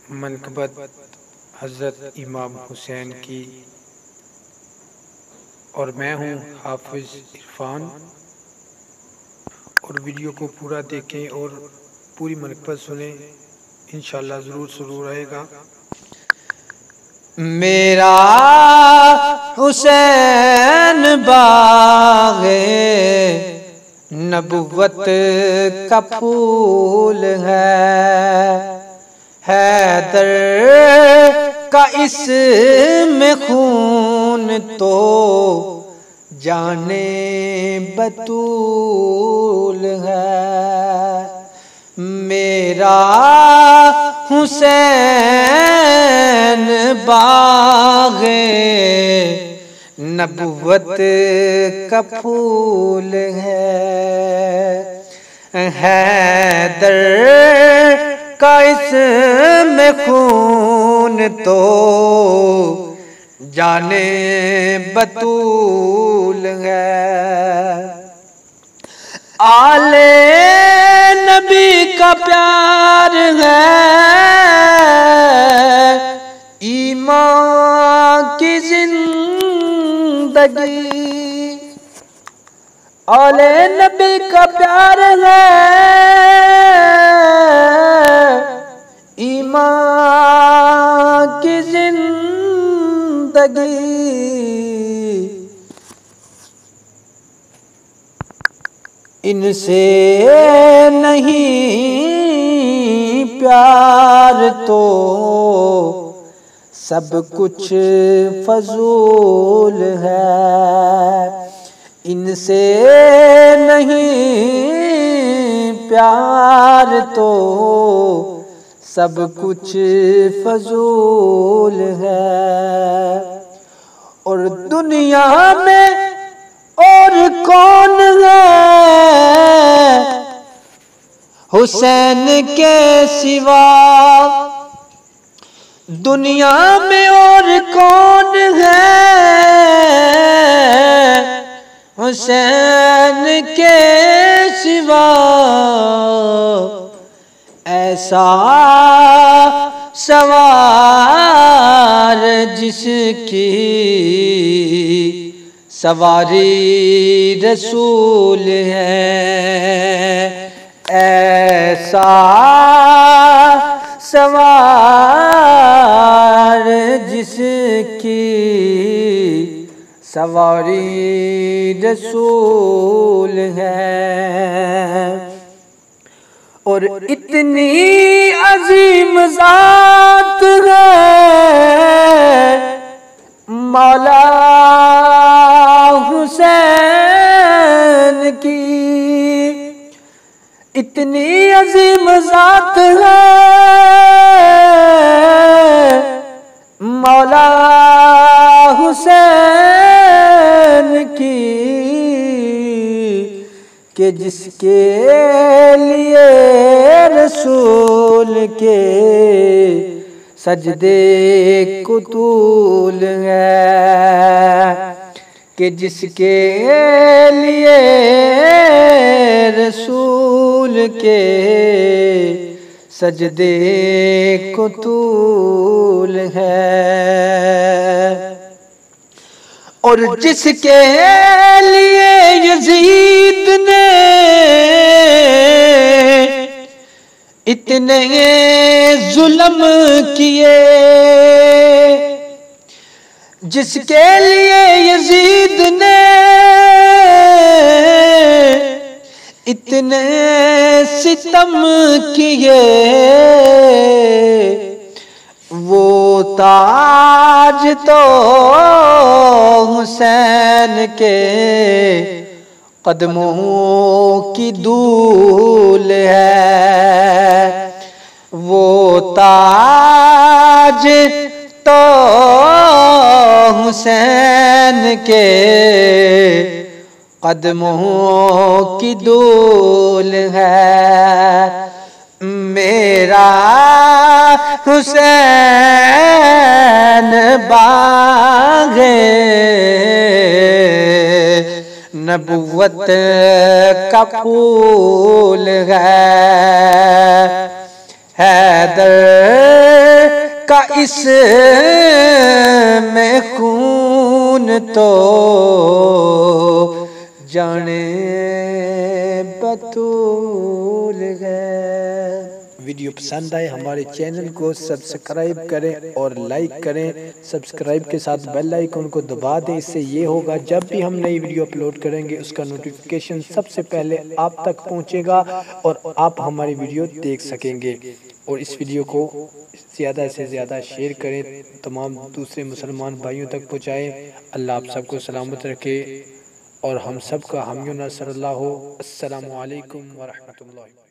मनक़बत हज़रत इमाम हुसैन की। और मैं हूँ हाफिज़ इरफान। और वीडियो को पूरा देखें और पूरी मनक़बत सुने, इंशाअल्लाह ज़रूर सुरूर आएगा। मेरा हुसैन बाग़े नबुव्वत का फूल है, हैदर का इसमें खून तो जाने बतूल है। मेरा हुसैन बाग़े नबुव्वत का फूल है, हैदर का इसमें खून तो जाने बतूल है। आले नबी का प्यार है, ईमान की जिंदगी। आले नबी का प्यार है, ईमान की जिंदगी। इनसे नहीं प्यार तो सब कुछ फजूल है। इनसे नहीं प्यार तो सब कुछ फजूल है। और दुनिया में और कौन है हुसैन के सिवा, दुनिया में और कौन है हुसैन के सिवा। ऐसा सवार जिसकी सवारी रसूल है, ऐसा सवार जिसकी सवारी रसूल है। और इतनी अजीम ज़ात है मौला हुसैन की, इतनी अजीम ज़ात है मौला हुसैन की, कि जिसके लिए रसूल के सजदे को तूल है, कि जिसके लिए रसूल के सजदे को तूल है। और जिसके लिए यजीद ने इतने जुल्म किए, जिसके लिए यजीद ने इतने सितम किए, वो ताज तो हुसैन के कदमों की धूल है। वो ताज तो हुसैन के कदमों की धूल है। मेरा हुसैन बाग़े नबुव्वत का फूल है, हैदर का इस में खून तो जाने बतूल है। वीडियो पसंद आए हमारे चैनल को सब्सक्राइब करें और लाइक करें। सब्सक्राइब के साथ बेल आइकन को दबा दें। इससे ये होगा जब भी हम नई वीडियो अपलोड करेंगे उसका नोटिफिकेशन सबसे पहले आप तक पहुंचेगा और आप हमारी वीडियो देख सकेंगे। और इस वीडियो को ज़्यादा से ज़्यादा शेयर करें, तमाम दूसरे मुसलमान भाइयों तक पहुँचाएँ। अल्लाह आप सबको सलामत रखे और हम सब का हामी नसर अल्लाह हो। अस्सलामु अलैकुम व रहमतुल्लाह।